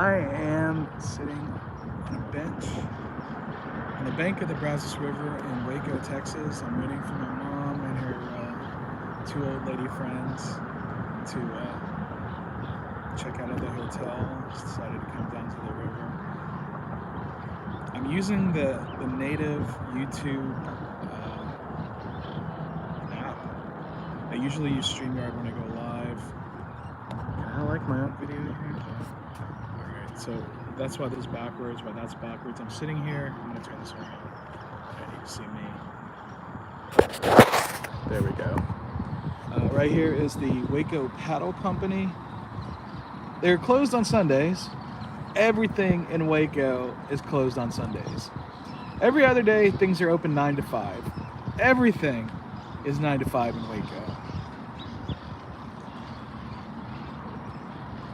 I am sitting on a bench on the bank of the Brazos River in Waco, Texas. I'm waiting for my mom and her two old lady friends to check out of the hotel. Just decided to come down to the river. I'm using the native YouTube app. I usually use StreamYard when I go live. I like my own video here. So that's why this is backwards, why that's backwards. I'm sitting here. I'm going to turn this around. I need to see me. There we go. Right here is the Waco Paddle Company. They're closed on Sundays. Everything in Waco is closed on Sundays. Every other day, things are open 9 to 5. Everything is 9 to 5 in Waco.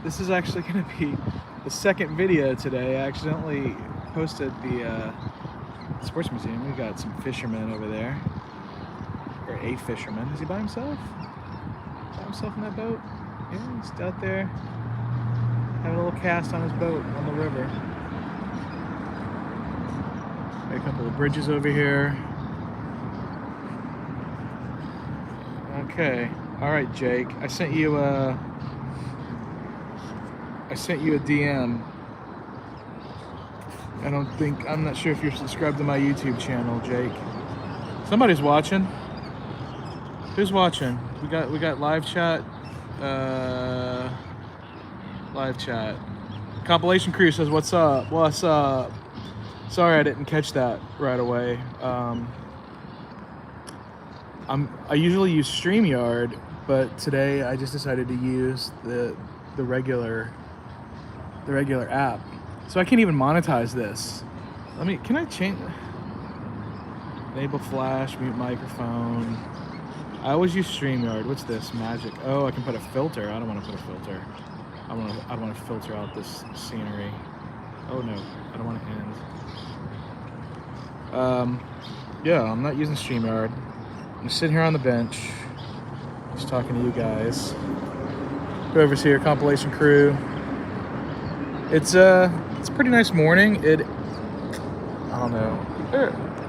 This is actually going to be the second video today. I accidentally posted the sports museum. We got some fishermen over there, or a fisherman. Is he by himself? By himself in that boat? Yeah, he's out there having a little cast on his boat on the river. Got a couple of bridges over here. Okay, all right, Jake. I sent you a DM. I'm not sure if you're subscribed to my YouTube channel, Jake. Somebody's watching. Who's watching? We got live chat. Live chat. Compilation Crew says, "What's up? What's up?" Sorry I didn't catch that right away. I usually use StreamYard, but today I just decided to use the regular app. So I can't even monetize this. Can I change? Enable flash, mute microphone. I always use StreamYard. What's this? Magic. Oh, I can put a filter. I don't want to put a filter. I don't want to filter out this scenery. Oh no, I don't want to end. Yeah, I'm not using StreamYard. I'm sitting here on the bench, just talking to you guys. Whoever's here, Compilation Crew. It's a pretty nice morning. I don't know.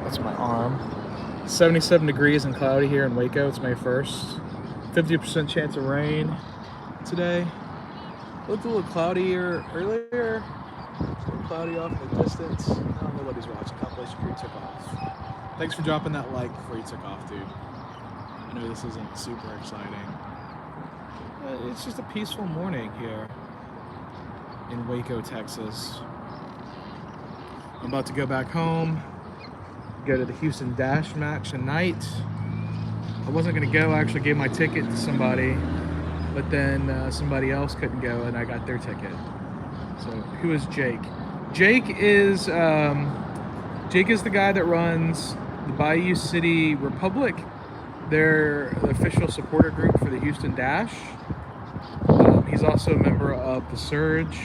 That's my arm. 77 degrees and cloudy here in Waco. It's May 1st. 50% chance of rain today. It looked a little cloudier earlier. A little cloudy off in the distance. Oh, nobody's watching. Compilation Crew took off. Thanks for dropping that like before you took off, dude. I know this isn't super exciting. It's just a peaceful morning here in Waco, Texas. I'm about to go back home, go to the Houston Dash match tonight. I wasn't gonna go, I actually gave my ticket to somebody, but then somebody else couldn't go and I got their ticket. So who is Jake? Jake is the guy that runs the Bayou City Republic. They're the official supporter group for the Houston Dash. He's also a member of the Surge.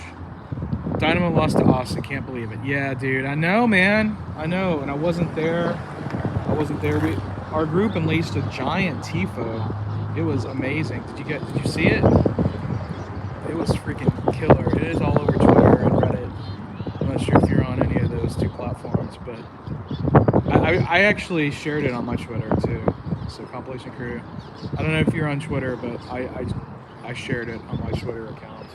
Dynamo lost to Austin, can't believe it. Yeah, dude, I know, man. I know, and I wasn't there. Our group unleashed a giant tifo. It was amazing. Did you see it? It was freaking killer. It is all over Twitter and Reddit. I'm not sure if you're on any of those two platforms, but I actually shared it on my Twitter too. So Compilation Crew. I don't know if you're on Twitter, but I shared it on my Twitter account.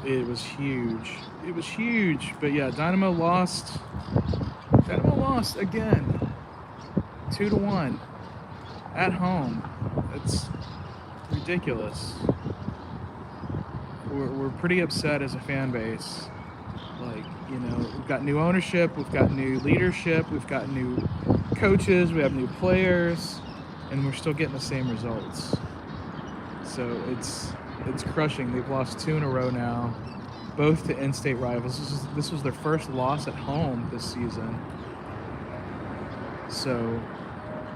It was huge. It was huge. But yeah, Dynamo lost. Dynamo lost again. 2-1 at home. It's ridiculous. We're pretty upset as a fan base. Like, you know, we've got new ownership, we've got new leadership, we've got new coaches, we have new players, and we're still getting the same results. So it's crushing. They've lost 2 in a row now, both to in-state rivals. This was their first loss at home this season. So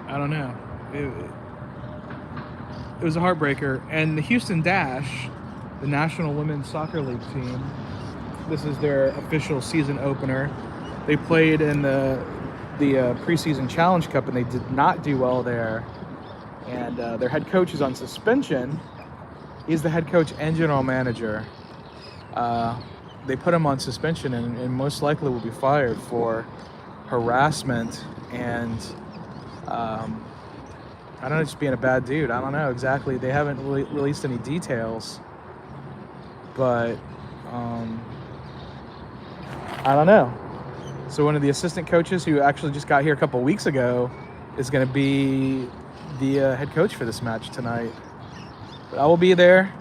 I don't know. It was a heartbreaker. And the Houston Dash, the National Women's Soccer League team, this is their official season opener. They played in the preseason Challenge Cup, and they did not do well there. And their head coach is on suspension. He's the head coach and general manager. they put him on suspension and most likely will be fired for harassment and I don't know, just being a bad dude. I don't know exactly. They haven't released any details, but I don't know. So one of the assistant coaches who actually just got here a couple weeks ago is going to be the head coach for this match tonight. But I will be there.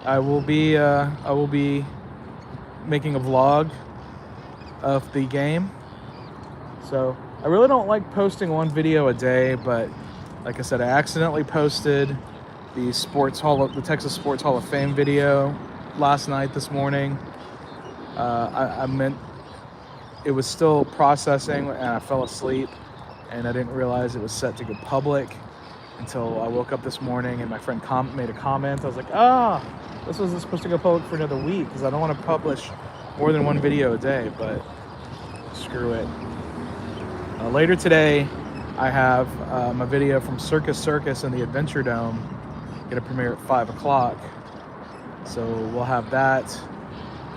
I will be making a vlog of the game. So I really don't like posting one video a day, but like I said, I accidentally posted the Texas Sports Hall of Fame video last night this morning. I meant it was still processing and I fell asleep and I didn't realize it was set to go public until I woke up this morning and my friend made a comment. I was like, this wasn't supposed to go public for another week because I don't want to publish more than one video a day, but screw it. Later today, I have my video from Circus in the Adventure Dome. Gonna premiere at 5 o'clock. So we'll have that.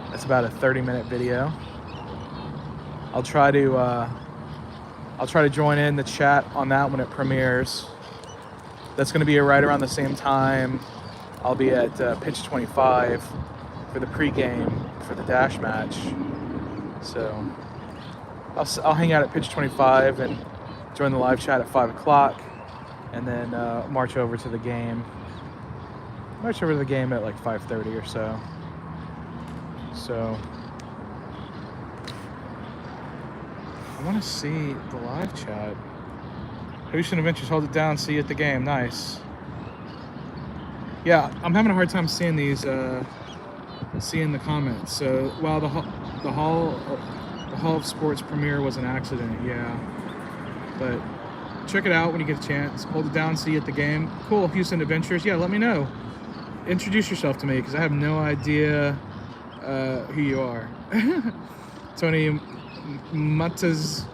That's about a 30-minute video. I'll try to join in the chat on that when it premieres. That's gonna be right around the same time. I'll be at pitch 25 for the pregame for the dash match. So I'll hang out at pitch 25 and join the live chat at 5 o'clock, and then march over to the game. March over to the game at like 5:30 or so. So I want to see the live chat. Ocean Adventures, hold it down. See you at the game. Nice. Yeah, I'm having a hard time seeing these. Seeing the comments. So while the Hall of Sports premiere was an accident, yeah. But check it out when you get a chance. Hold it down, see you at the game. Cool, Houston Adventures. Yeah, let me know. Introduce yourself to me because I have no idea who you are. Tony Martinez,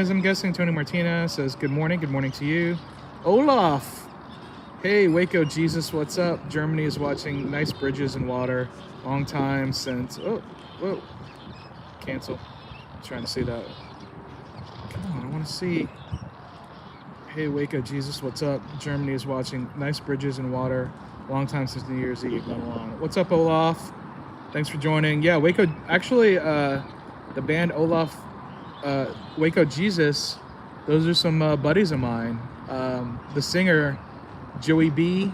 I'm guessing. Tony Martinez says, good morning to you. Olaf. Hey, Waco Jesus, what's up? Germany is watching. Nice bridges and water. Long time since. Oh, whoa. Cancel. I'm trying to see that. Come on, I want to see. Hey, Waco Jesus, what's up? Germany is watching. Nice bridges and water. Long time since New Year's Eve. What's up, Olaf? Thanks for joining. Yeah, Waco. Actually, the band Olaf, Waco Jesus, those are some buddies of mine. The singer, Joey B,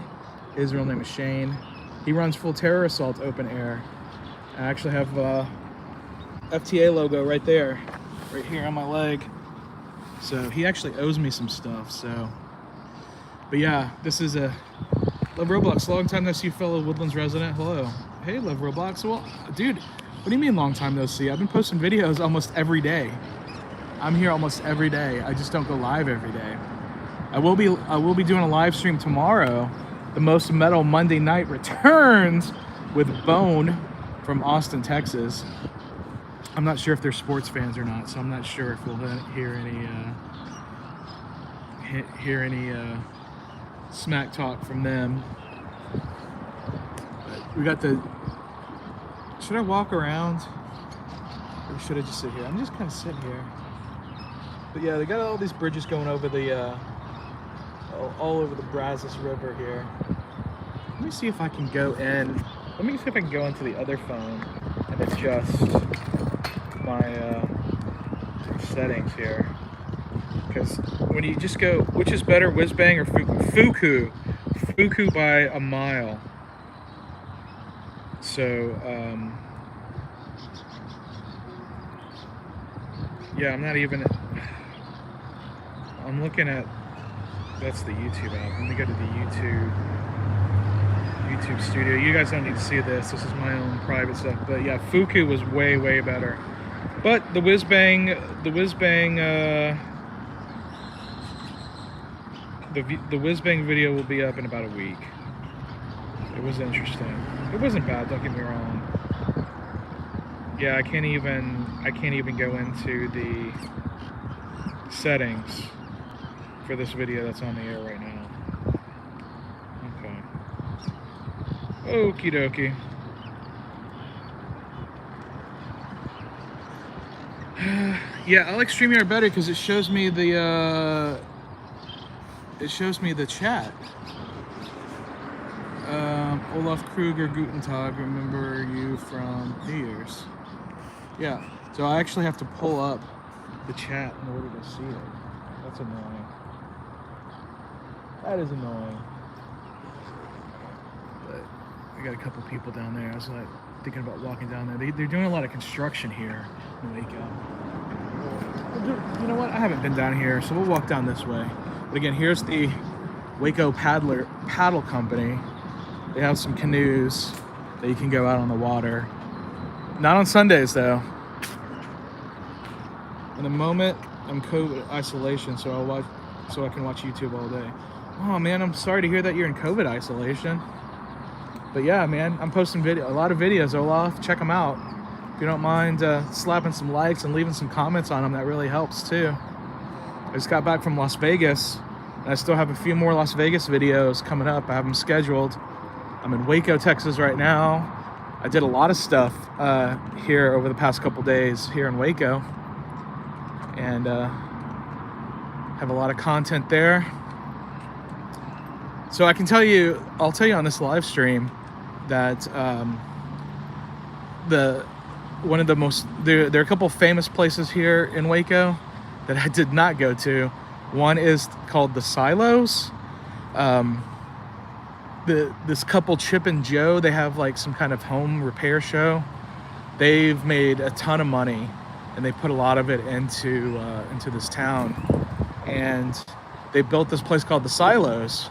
his real name is Shane. He runs Full Terror Assault Open Air. I actually have FTA logo right there, right here on my leg. So he actually owes me some stuff. So, but yeah, this is a Love Roblox. Long time no see, fellow Woodlands resident. Hello. Hey, Love Roblox. Well, dude, what do you mean long time no see? I've been posting videos almost every day. I'm here almost every day. I just don't go live every day. I will be doing a live stream tomorrow. The Most Metal Monday Night returns with Bone from Austin, Texas. I'm not sure if they're sports fans or not, so I'm not sure if we'll hear any smack talk from them. But we got the. Should I walk around, or should I just sit here? I'm just kind of sitting here. But yeah, they got all these bridges going over the all over the Brazos River here. Let me see if I can go in. Let me see if I can go into the other phone and adjust my settings here. Because when you just go, which is better, Whiz Bang or Fuku? Fuku by a mile. So, yeah, I'm not even. I'm looking at. That's the YouTube app. Let me go to the YouTube studio. You guys don't need to see this. This is my own private stuff. But yeah, Fuku was way, way better. But the Whiz Bang, the Whiz Bang video will be up in about a week. It was interesting. It wasn't bad, don't get me wrong. Yeah, I can't even go into the settings for this video that's on the air right now. Okay. Okie dokie. Yeah, I like StreamYard better because it shows me the chat. Olaf Kruger, Guten Tag, remember you from New Year's. Yeah, so I actually have to pull up the chat in order to see it. That's annoying. That is annoying. But I got a couple people down there. I was like thinking about walking down there. They're doing a lot of construction here in Waco. You know what? I haven't been down here, so we'll walk down this way. But again, here's the Waco Paddle Company. They have some canoes that you can go out on the water. Not on Sundays though. In a moment, I'm COVID isolation, so I can watch YouTube all day. Oh man, I'm sorry to hear that you're in COVID isolation. But yeah, man, I'm posting a lot of videos, Olaf. Check them out. If you don't mind slapping some likes and leaving some comments on them, that really helps too. I just got back from Las Vegas, and I still have a few more Las Vegas videos coming up. I have them scheduled. I'm in Waco, Texas right now. I did a lot of stuff here over the past couple days here in Waco, and have a lot of content there. So I can tell you, I'll tell you on this live stream that one of the most, there are a couple famous places here in Waco that I did not go to. One is called the Silos. This couple, Chip and Joe, they have like some kind of home repair show. They've made a ton of money, and they put a lot of it into this town. And they built this place called the Silos,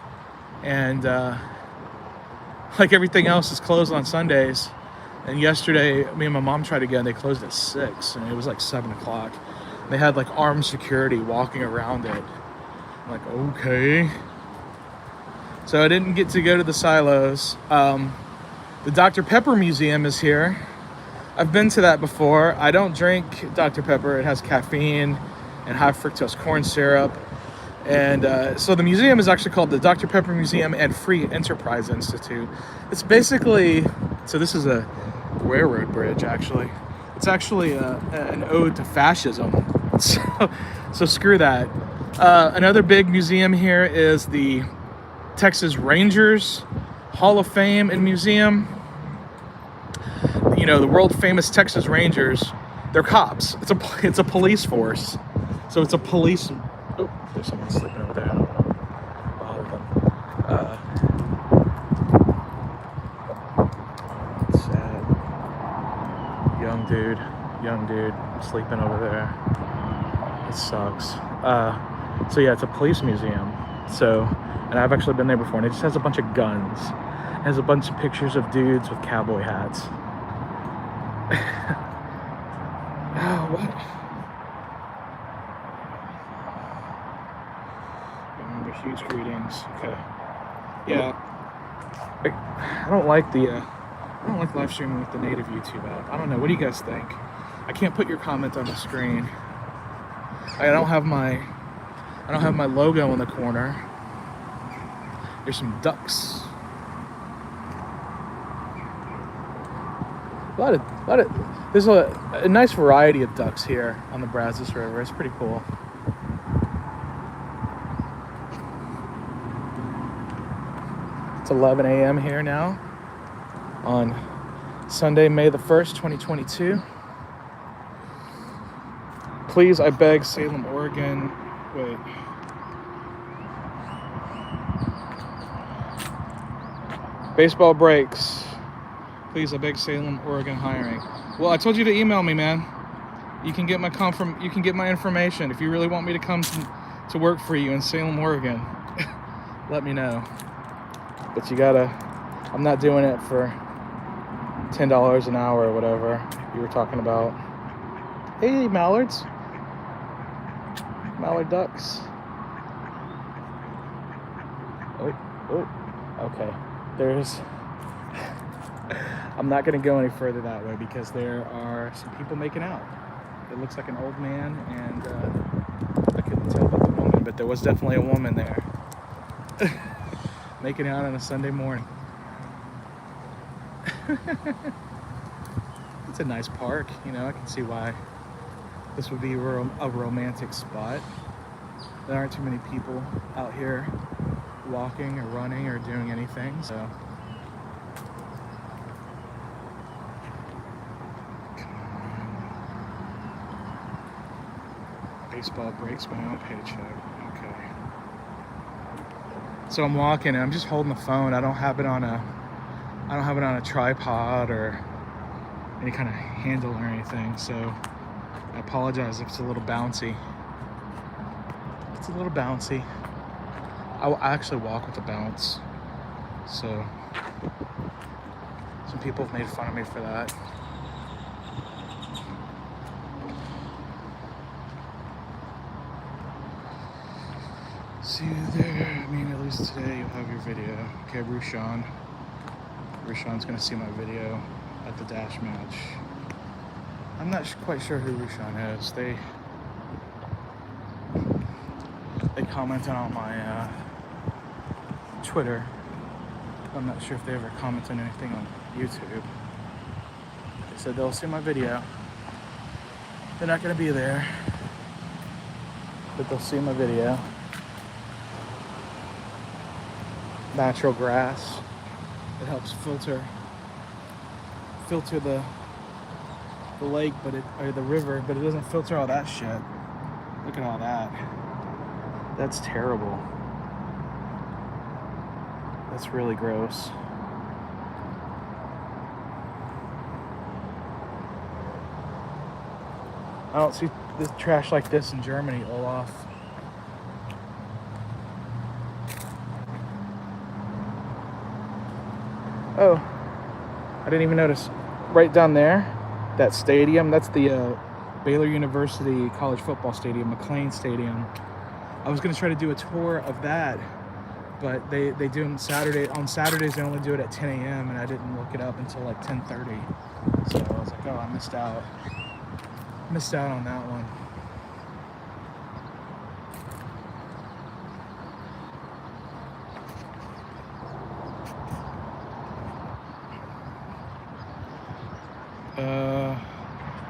and like everything else is closed on Sundays. And yesterday, me and my mom tried again. They closed at 6, and it was like 7 o'clock. They had like armed security walking around it. I'm like, okay. So I didn't get to go to the Silos. The Dr. Pepper Museum is here. I've been to that before. I don't drink Dr. Pepper. It has caffeine and high fructose corn syrup. And so the museum is actually called the Dr. Pepper Museum and Free Enterprise Institute. It's basically, so this is a railroad bridge actually. It's actually an ode to fascism. So screw that. Another big museum here is the Texas Rangers Hall of Fame and Museum. You know, the world famous Texas Rangers, they're cops. It's a police force. So it's a police. Oh, there's someone sleeping over there. I don't know. Bother them. It's sad. Young dude sleeping over there. It sucks. So yeah, it's a police museum. So, and I've actually been there before, and it just has a bunch of guns. It has a bunch of pictures of dudes with cowboy hats. Oh, what? Remember, huge greetings. Okay. Yeah. I don't like live streaming with the native YouTube app. I don't know. What do you guys think? I can't put your comment on the screen. I don't have my logo in the corner. There's some ducks. There's a nice variety of ducks here on the Brazos River. It's pretty cool. It's 11 a.m. here now on Sunday, May the 1st, 2022. Please, I beg, Salem, Oregon. Wait. Baseball breaks. Please, I beg, Salem, Oregon hiring. Well, I told you to email me, man. You can get my information if you really want me to come to work for you in Salem, Oregon. Let me know. But I'm not doing it for $10 an hour or whatever you were talking about. Hey, mallards. Mallard ducks. Oh, okay. I'm not going to go any further that way because there are some people making out. It looks like an old man, and I couldn't tell about the woman, but there was definitely a woman there. Making out on a Sunday morning. It's a nice park, you know, I can see why this would be a romantic spot. There aren't too many people out here walking or running or doing anything, so. Baseball breaks my own paycheck. Okay. So I'm walking and I'm just holding the phone. I don't have it on a tripod or any kind of handle or anything. So I apologize if it's a little bouncy. It's a little bouncy. I actually walk with a bounce. So some people have made fun of me for that. See you there. I mean, at least today you'll have your video. Okay, Rushan's gonna see my video at the Dash match. I'm not quite sure who Rushan is. They commented on my Twitter. I'm not sure if they ever commented anything on YouTube. They said they'll see my video. They're not gonna be there, but they'll see my video. Natural grass. It helps filter the lake, or the river, but it doesn't filter all that shit. Look at all that. That's terrible. That's really gross. I don't see this trash like this in Germany, Olaf. Oh, I didn't even notice. Right down there, that stadium, that's the Baylor University College Football Stadium, McLean Stadium. I was gonna try to do a tour of that, but they do them Saturday. On Saturdays, they only do it at 10 a.m. and I didn't look it up until like 10:30. So I was like, oh, I missed out. Missed out on that one.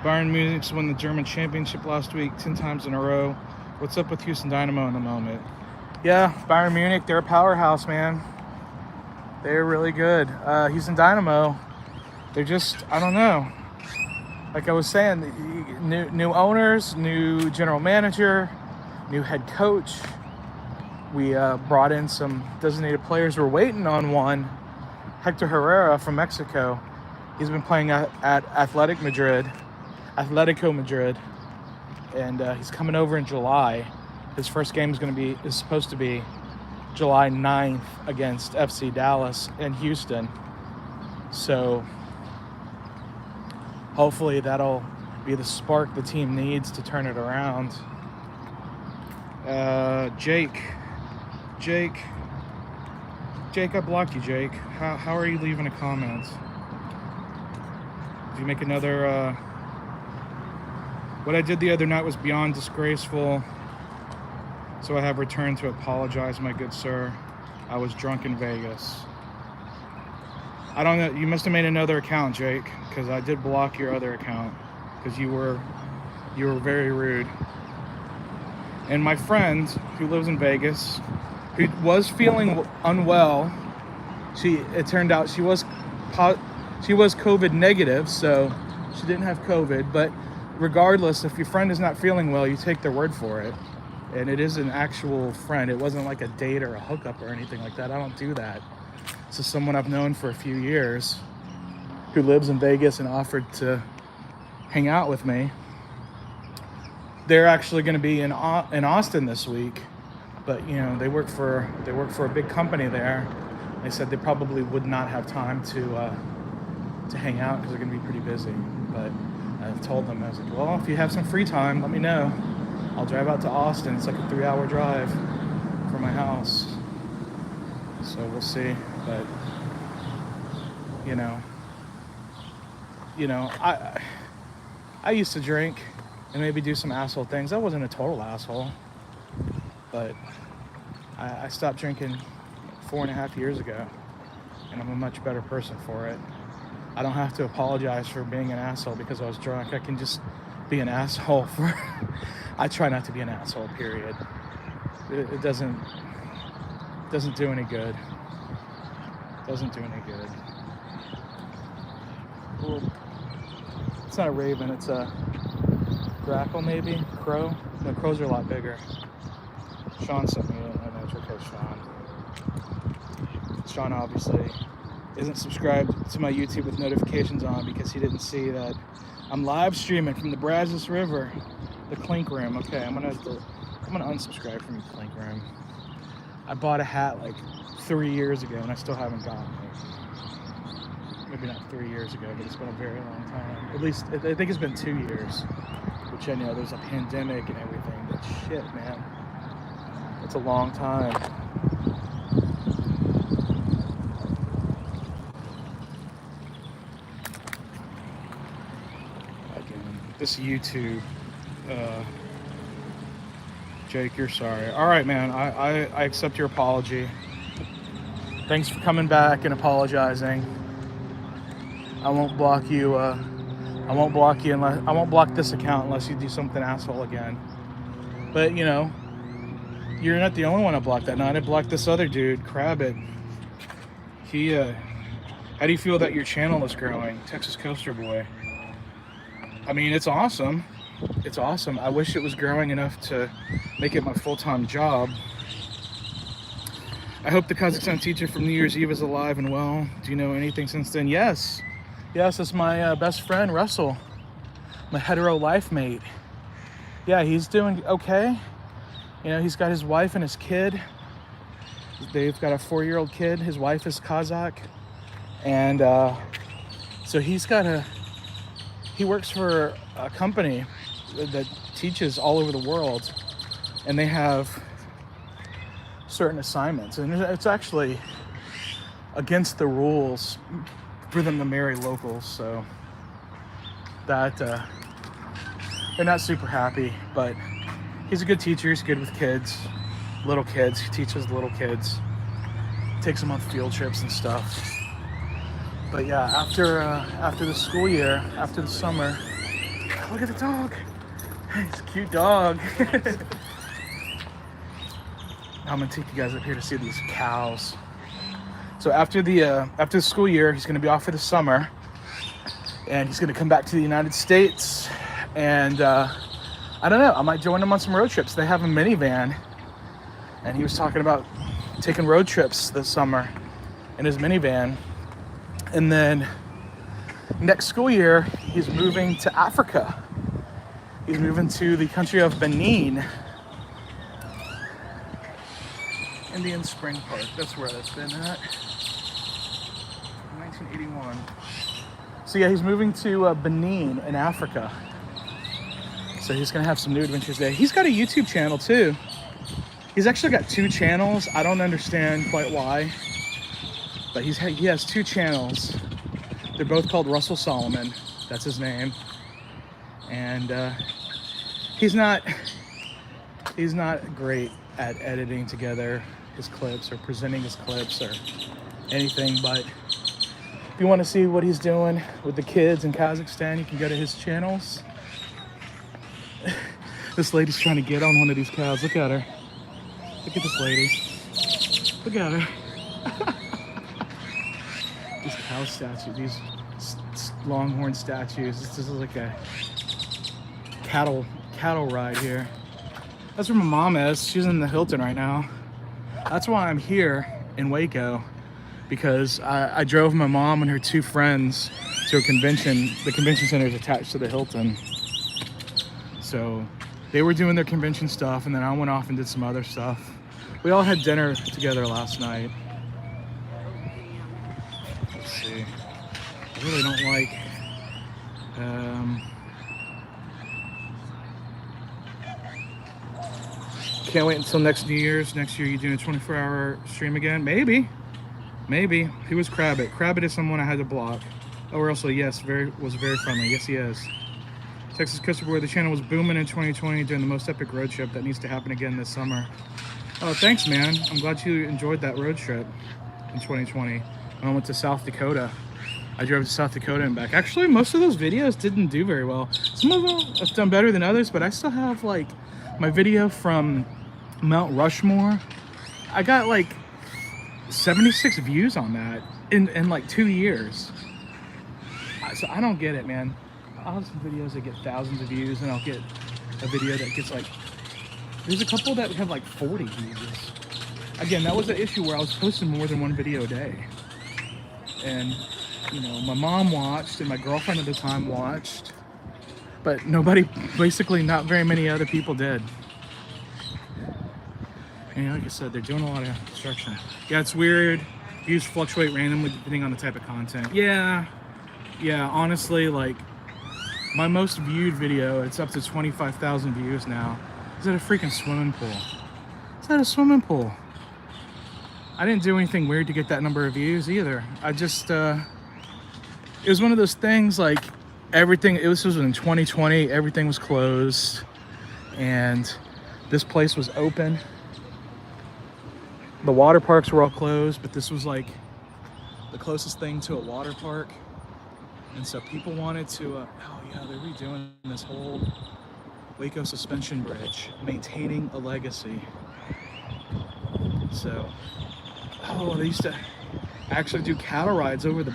Bayern Munich's won the German championship last week 10 times in a row. What's up with Houston Dynamo in the moment? Yeah, Bayern Munich, they're a powerhouse, man. They're really good. Houston Dynamo, they're just, I don't know. Like I was saying, new owners, new general manager, new head coach. We brought in some designated players. We're waiting on one, Hector Herrera from Mexico. He's been playing at Atletico Madrid, and he's coming over in July. His first game is supposed to be July 9th against FC Dallas in Houston. So hopefully that'll be the spark the team needs to turn it around. Jake, I blocked you, Jake. How are you leaving a comment? Did you make another, what I did the other night was beyond disgraceful, so I have returned to apologize, my good sir. I was drunk in Vegas. I don't know, you must have made another account, Jake, because I did block your other account, because you were very rude. And my friend who lives in Vegas, who was feeling unwell, it turned out she was COVID negative, so she didn't have COVID. But regardless, if your friend is not feeling well, you take their word for it. And it is an actual friend. It wasn't like a date or a hookup or anything like that. I don't do that. This is someone I've known for a few years who lives in Vegas and offered to hang out with me. They're actually going to be in Austin this week, but you know, they work for a big company there. They said they probably would not have time to hang out because they're going to be pretty busy. But I told them, I was like, well, if you have some free time, let me know. I'll drive out to Austin. It's like a 3-hour drive from my house. So we'll see. But you know, I used to drink and maybe do some asshole things. I wasn't a total asshole, but I stopped drinking 4.5 years ago, and I'm a much better person for it. I don't have to apologize for being an asshole because I was drunk. I can just be an asshole for. I try not to be an asshole, period. It doesn't do any good. Doesn't do any good. Well, it's not a raven, it's a grackle maybe? Crow? No, crows are a lot bigger. Sean sent me a message. Okay, Sean. Sean obviously isn't subscribed to my YouTube with notifications on because he didn't see that I'm live streaming from the Brazos River, the Clink Room. Okay, I'm gonna unsubscribe from the Clink Room. I bought a hat like 3 years ago and I still haven't gotten it. Maybe not 3 years ago, but it's been a very long time. At least, I think it's been 2 years. Which I know there's a pandemic and everything, but shit, man. It's a long time. Again, this YouTube, Jake, you're sorry. All right, man, I accept your apology. Thanks for coming back and apologizing. I won't block you. I won't block this account unless you do something asshole again. But you know, you're not the only one I blocked that night. I blocked this other dude, Crabbit. He, how do you feel that your channel is growing, Texas Coaster Boy? I mean, it's awesome. It's awesome. I wish it was growing enough to make it my full-time job. I hope the Kazakhstan teacher from New Year's Eve is alive and well. Do you know anything since then? Yes. Yes, it's my best friend, Russell. My hetero life mate. Yeah, he's doing okay. You know, he's got his wife and his kid. They've got a 4-year-old kid. His wife is Kazakh. And so he works for a company that teaches all over the world. And they have certain assignments. And it's actually against the rules for them to marry locals. So that they're not super happy, but he's a good teacher. He's good with kids, little kids. He teaches little kids, takes them on field trips and stuff. But yeah, after the school year, after the summer, look at the dog. It's a cute dog. I'm gonna take you guys up here to see these cows. So after the school year, he's gonna be off for the summer, and he's gonna come back to the United States. And I don't know, I might join him on some road trips. They have a minivan, and he was talking about taking road trips this summer in his minivan. And then next school year, he's moving to Africa. He's moving to the country of Benin. Indian Spring Park, that's where that's been at. 1981. So yeah, he's moving to Benin in Africa. So he's gonna have some new adventures there. He's got a YouTube channel too. He's actually got 2 channels. I don't understand quite why, but he has 2 channels. They're both called Russell Solomon. That's his name. And he's not great at editing together his clips or presenting his clips or anything, but if you want to see what he's doing with the kids in Kazakhstan, you can go to his channels. This lady's trying to get on one of these cows. Look at her. Look at this lady. Look at her. These cow statues, these longhorn statues. This is like a cattle ride here. That's where my mom is. She's in the Hilton right now. That's why I'm here in Waco, because I drove my mom and her 2 friends to a convention. The convention center is attached to the Hilton. So they were doing their convention stuff, and then I went off and did some other stuff. We all had dinner together last night. Let's see. I really don't like... Can't wait until next New Year's. Next year, you doing a 24-hour stream again? Maybe. Who was Crabbit? Crabbit is someone I had to block. Oh, Russell, yes, was very friendly. Yes, he is. Texas Coaster Boy, the channel was booming in 2020 during the most epic road trip that needs to happen again this summer. Oh, thanks, man. I'm glad you enjoyed that road trip in 2020. I went to South Dakota. I drove to South Dakota and back. Actually, most of those videos didn't do very well. Some of them have done better than others, but I still have like my video from Mount Rushmore. I got like 76 views on that in like 2 years. So I don't get it, man. I'll have some videos that get thousands of views, and I'll get a video that gets like, there's a couple that have like 40 views. Again, that was the issue where I was posting more than one video a day. And, you know, my mom watched and my girlfriend at the time watched, but nobody, basically not very many other people did. And like I said, they're doing a lot of construction. Yeah, it's weird. Views fluctuate randomly depending on the type of content. Yeah, honestly, like, my most viewed video, it's up to 25,000 views now. Is at a freaking swimming pool. It's at a swimming pool. I didn't do anything weird to get that number of views either. I just, it was one of those things, like, everything, this was in 2020, everything was closed, and this place was open. The water parks were all closed, but this was like the closest thing to a water park. And so people wanted to, oh yeah, they're redoing this whole Waco suspension bridge, maintaining a legacy. So, oh, they used to actually do cattle rides over the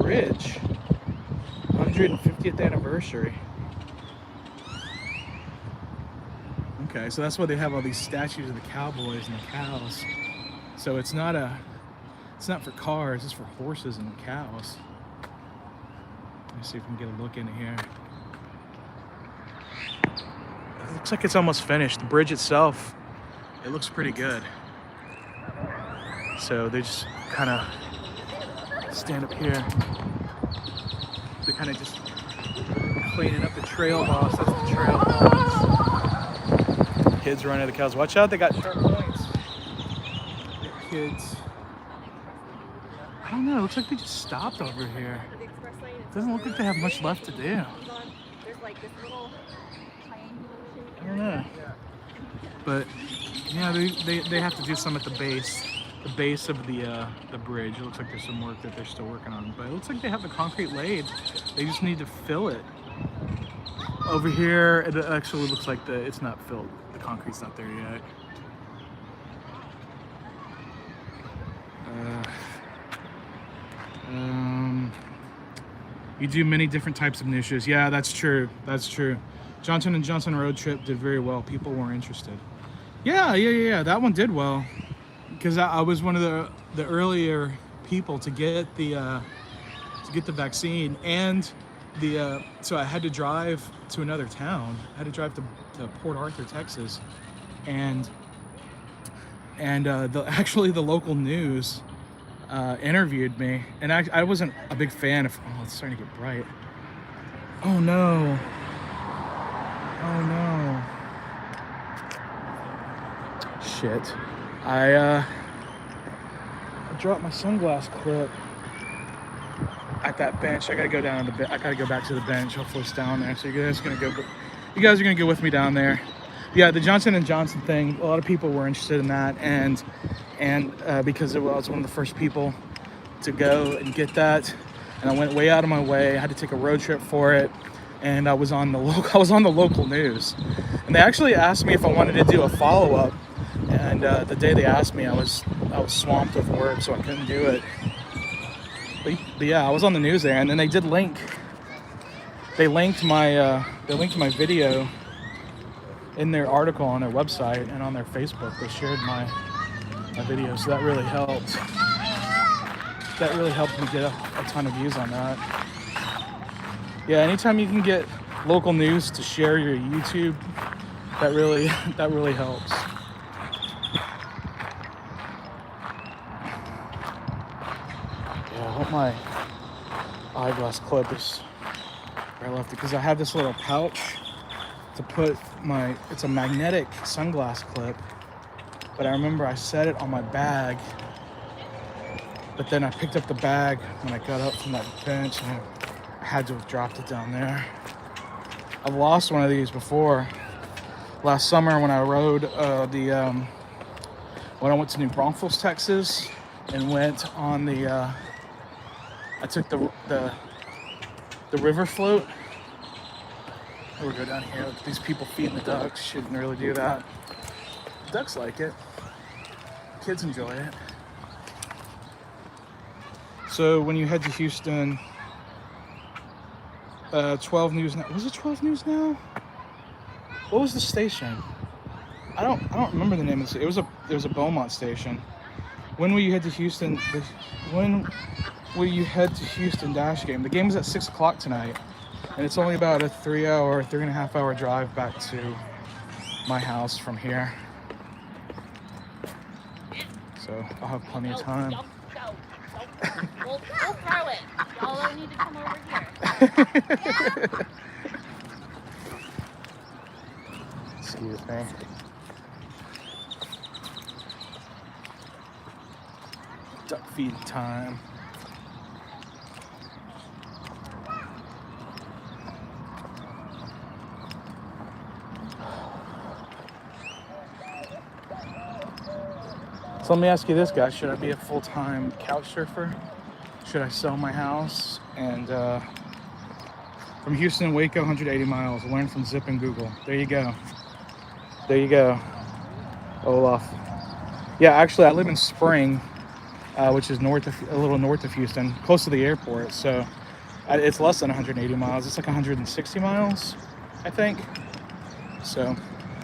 bridge. 150th anniversary. Okay, so that's why they have all these statues of the cowboys and the cows. So it's not for cars, it's for horses and cows. Let me see if we can get a look into here. It looks like it's almost finished. The bridge itself, it looks pretty good. So they just kind of stand up here. They're kind of just cleaning up the trail boss. That's the trail boss. Kids running the cows. Watch out, they got sharp points. Kids. I don't know, it looks like they just stopped over here. It doesn't look like they have much left to do. There's like this little triangular shape. I don't know. But yeah, they have to do some at the base of the bridge. It looks like there's some work that they're still working on. But it looks like they have the concrete laid. They just need to fill it. Over here, it actually looks like it's not filled. The concrete's not there yet. You do many different types of niches. Yeah, that's true. That's true. Johnson & Johnson road trip did very well. People were interested. Yeah. That one did well. Because I was one of the earlier people to get the vaccine, and so I had to drive to another town. I had to drive to Port Arthur, Texas, and actually the local news interviewed me, and I wasn't a big fan of. Oh, it's starting to get bright. Oh no. Shit. I dropped my sunglass clip at that bench. I gotta go down I gotta go back to the bench. Hopefully it's down there. So you guys are gonna go with me down there. Yeah, the Johnson & Johnson thing, a lot of people were interested in that, and because I was one of the first people to go and get that, and I went way out of my way. I had to take a road trip for it, and I was on the local news, and they actually asked me if I wanted to do a follow-up. And the day they asked me, I was swamped with work, so I couldn't do it. But yeah, I was on the news there, and then they did link. They linked my video in their article on their website and on their Facebook. They shared my video, so that really helped. That really helped me get a ton of views on that. Yeah, anytime you can get local news to share your YouTube, that really helps. I hope my eyeglass clip is where I left it, because I have this little pouch to put it's a magnetic sunglass clip, but I remember I set it on my bag, but then I picked up the bag when I got up from that bench, and I had to have dropped it down there. I've lost one of these before. Last summer when I rode when I went to New Braunfels, Texas, and went on the I took the river float. We'll go down here. Look at these people feeding the ducks. Shouldn't really do that. The ducks like it. Kids enjoy it. So when you head to Houston, 12 News Now. Was it 12 News Now? What was the station? I don't remember the name of it. It was a Beaumont station. When will you head to Houston? When will you head to Houston Dash game? The game is at 6 o'clock tonight, and it's only about a 3.5 hour drive back to my house from here. So I'll have plenty of time. Go. We'll throw it. Y'all don't need to come over here. Yeah? Excuse me. Duck feed time. So let me ask you this, guys. Should I be a full-time couch surfer? Should I sell my house? And from Houston to Waco, 180 miles. Learn from Zip and Google. There you go. There you go. Olaf. Yeah, actually, I live in Spring, which is a little north of Houston, close to the airport. So it's less than 180 miles. It's like 160 miles, I think. So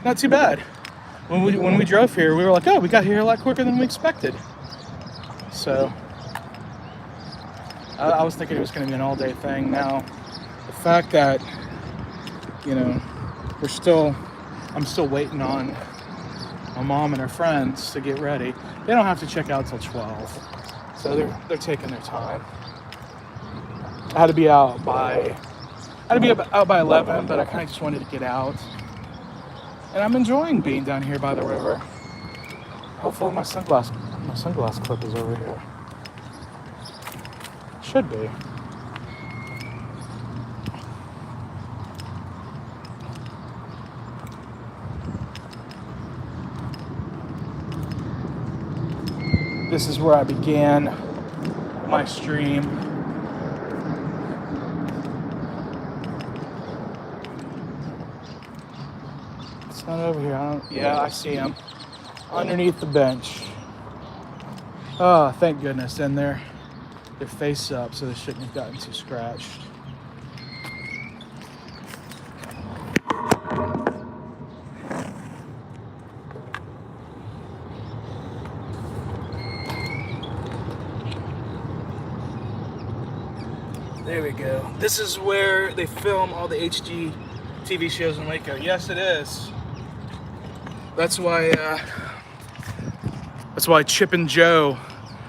not too bad. When we drove here, we were like, oh, we got here a lot quicker than we expected. So I was thinking it was going to be an all-day thing. Now, the fact that, you know, I'm still waiting on my mom and her friends to get ready. They don't have to check out till 12, so they're taking their time. I had to be out by 11, but I kind of just wanted to get out. And I'm enjoying being down here by the river. Hopefully my sunglass clip is over here. Should be. This is where I began my stream. It's not over here. Yeah, I see him underneath the bench. Oh, thank goodness. And they're face up, so they shouldn't have gotten too scratched. There we go. This is where they film all the HD TV shows in Waco. Yes, it is. That's why Chip and Joe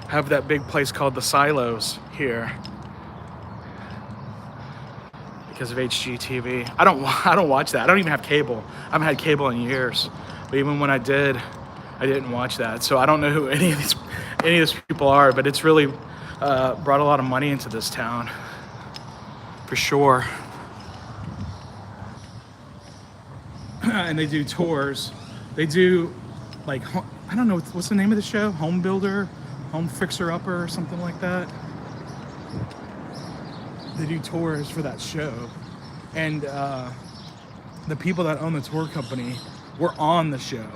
have that big place called the Silos here, because of HGTV. I don't watch that. I don't even have cable. I haven't had cable in years. But even when I did, I didn't watch that. So I don't know who any of these people are. But it's really brought a lot of money into this town, for sure. And they do tours. They do, like, I don't know, what's the name of the show? Home Builder, Home Fixer Upper, or something like that. They do tours for that show. And the people that own the tour company were on the show.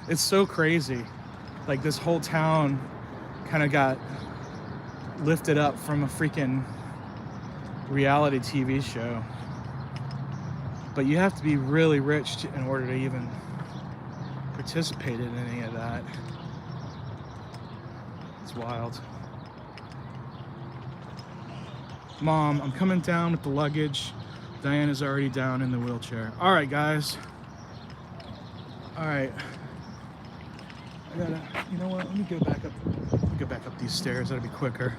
It's so crazy. Like, this whole town kind of got lifted up from a freaking reality TV show. But you have to be really rich in order to even participate in any of that. It's wild. Mom, I'm coming down with the luggage. Diana's already down in the wheelchair. All right, guys. All right. You know what? Let me go back up these stairs. That'll be quicker.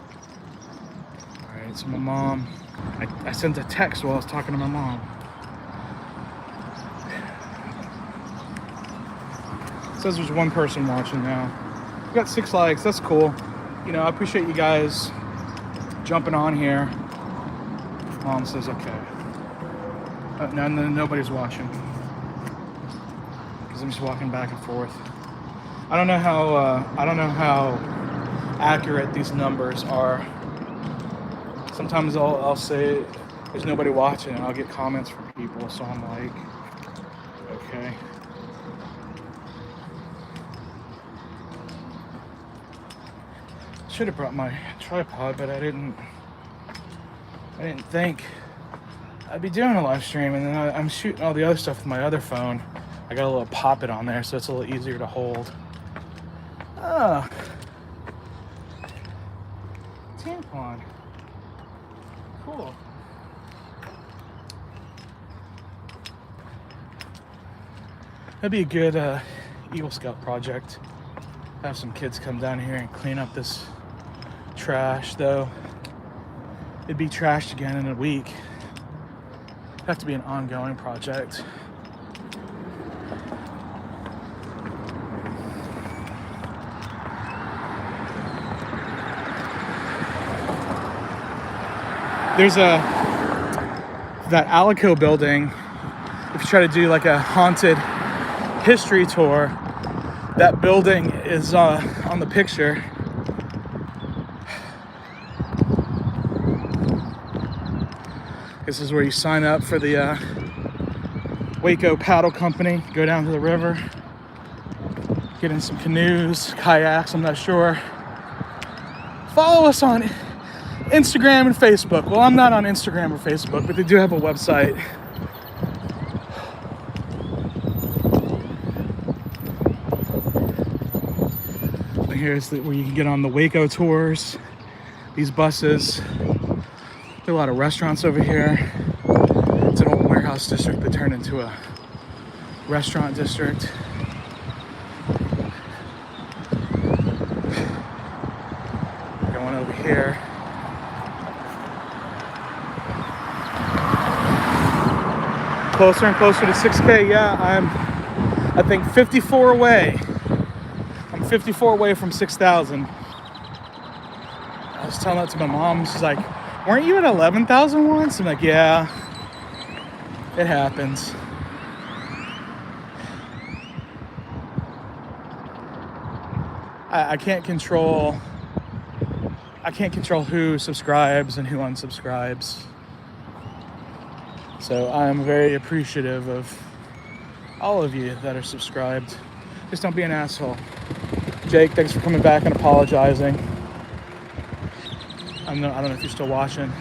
All right. So my mom, I sent a text while I was talking to my mom. It says there's one person watching now. We got 6 likes. That's cool. You know, I appreciate you guys jumping on here. Mom says okay. No, nobody's watching because I'm just walking back and forth. I don't know how accurate these numbers are. Sometimes I'll say there's nobody watching and I'll get comments from people, so I'm like, okay. Should have brought my tripod, but I didn't think I'd be doing a live stream, and then I'm shooting all the other stuff with my other phone. I got a little pop-it on there, so it's a little easier to hold. Ah, tampon. Cool. That'd be a good Eagle Scout project. Have some kids come down here and clean up this trash, though it'd be trashed again in a week. It'd have to be an ongoing project. There's that Alico building. If you try to do like a haunted history tour, that building is on the picture. This is where you sign up for the Waco Paddle Company. Go down to the river, get in some canoes, kayaks, I'm not sure. Follow us on Instagram and Facebook. Well, I'm not on Instagram or Facebook, but they do have a website. Here's where you can get on the Waco tours. These buses. There are a lot of restaurants over here. It's an old warehouse district that turned into a restaurant district. Going over here. Closer and closer to 6K. Yeah, I think 54 away. 54 away from 6,000. I was telling that to my mom. She's like, weren't you at 11,000 once? I'm like, yeah, it happens. I can't control who subscribes and who unsubscribes. So I'm very appreciative of all of you that are subscribed. Just don't be an asshole. Jake, thanks for coming back and apologizing. I don't know if you're still watching.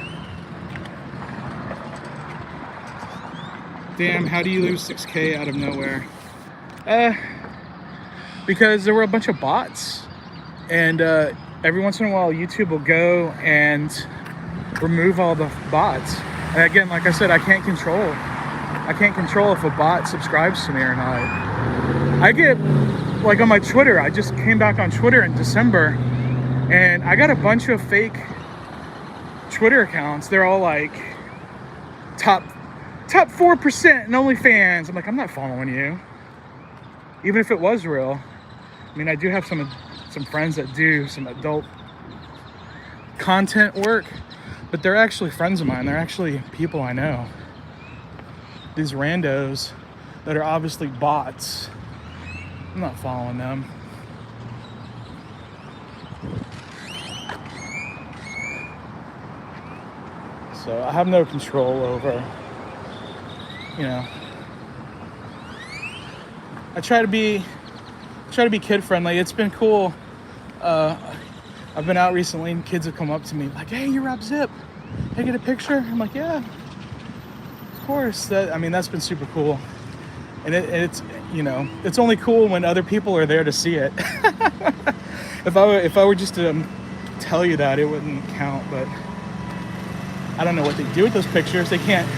Damn, how do you lose 6K out of nowhere? Because there were a bunch of bots. And every once in a while, YouTube will go and remove all the bots. And again, like I said, I can't control if a bot subscribes to me or not. I get, like on my Twitter, I just came back on Twitter in December, and I got a bunch of fake Twitter accounts. They're all like top 4% and OnlyFans. I'm like, I'm not following you, even if it was real. I mean, I do have some friends that do some adult content work, but they're actually friends of mine. They're actually people I know. These randos that are obviously bots, I'm not following them. So I have no control over, I try to be kid friendly. It's been cool. I've been out recently and kids have come up to me like, hey, therobbzipp, can I get a picture? I'm like, yeah, of course. That's been super cool. And it's only cool when other people are there to see it. If I were just to tell you that, it wouldn't count. But I don't know what they do with those pictures. They can't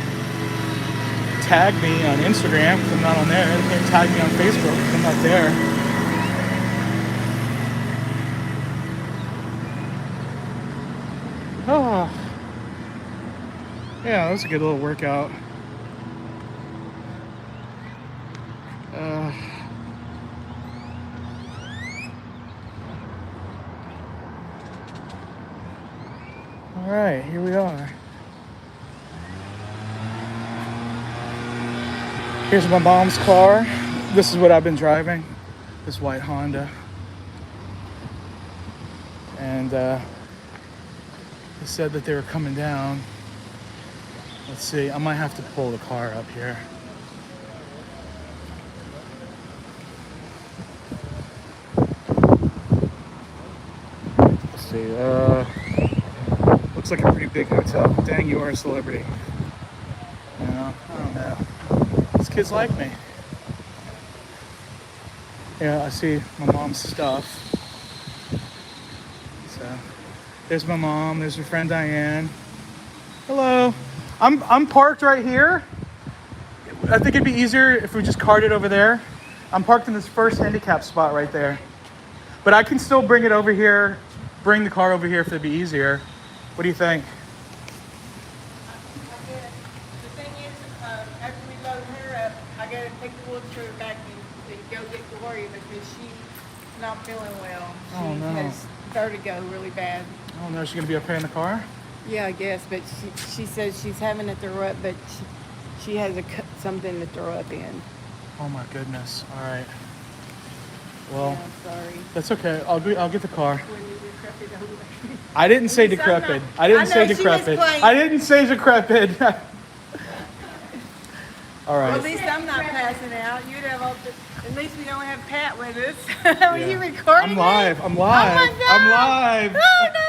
tag me on Instagram because I'm not on there. They can't tag me on Facebook because I'm not there. Oh, yeah, that was a good little workout. All right, here we are. Here's my mom's car. This is what I've been driving, this white Honda. And and they said that they were coming down. Let's see, I might have to pull the car up here. Let's see, looks like a pretty big hotel. Dang, you are a celebrity. You know, I don't know. These kids like me. Yeah, I see my mom's stuff. So, there's my mom, there's her friend Diane. Hello. I'm parked right here. I think it'd be easier if we just carted over there. I'm parked in this first handicap spot right there. But I can still bring it over here, bring the car over here if it'd be easier. What do you think? The thing is, after we load her up, I gotta take the wheelchair back and go get Gloria because she's not feeling well. She Oh, no. has vertigo really bad. Oh no, is she gonna be okay in the car? Yeah, I guess, but she says she's having to throw up, but she has something to throw up in. Oh my goodness. All right. Well, Yeah, sorry. that's okay. I'll get the car. When you decrepit over there. I didn't say At least I'm decrepit. not- I didn't I say know, she was decrepit. playing. I didn't say decrepit. All Well, at right. least I'm not passing out. You'd have all at least we don't have Pat with us. Are you recording? I'm live. me? I'm live. Oh my God. I'm live. Oh no.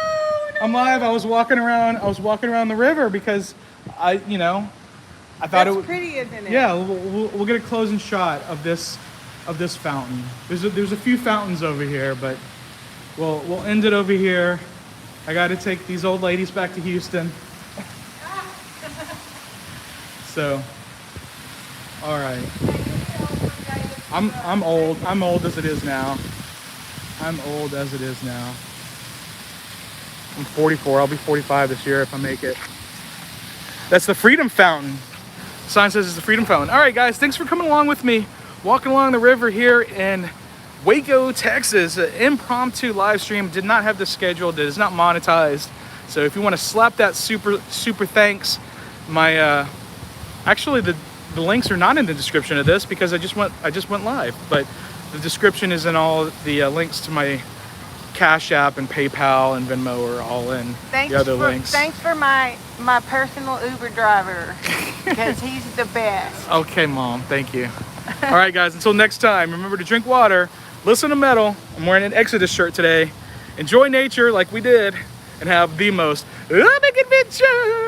I'm live. I was walking around the river because I thought That's it would. pretty, isn't it? Yeah, we'll get a closing shot of this fountain. There's a few fountains over here, but we'll end it over here. I got to take these old ladies back to Houston. So, all right. I'm old. I'm old as it is now. I'm old as it is now. I'm 44. I'll be 45 this year if I make it. That's the Freedom Fountain. The sign says it's the Freedom Fountain. All right, guys. Thanks for coming along with me. Walking along the river here in Waco, Texas. An impromptu live stream. Did not have this scheduled. It is not monetized. So if you want to slap that super thanks, my actually the links are not in the description of this because I just went live. But the description is in all the links to my Cash App and PayPal and Venmo are all in the other links. Thanks for my personal Uber driver because he's the best. Okay, Mom. Thank you. All right, guys. Until next time, remember to drink water, listen to metal. I'm wearing an Exodus shirt today. Enjoy nature like we did, and have the most epic adventure.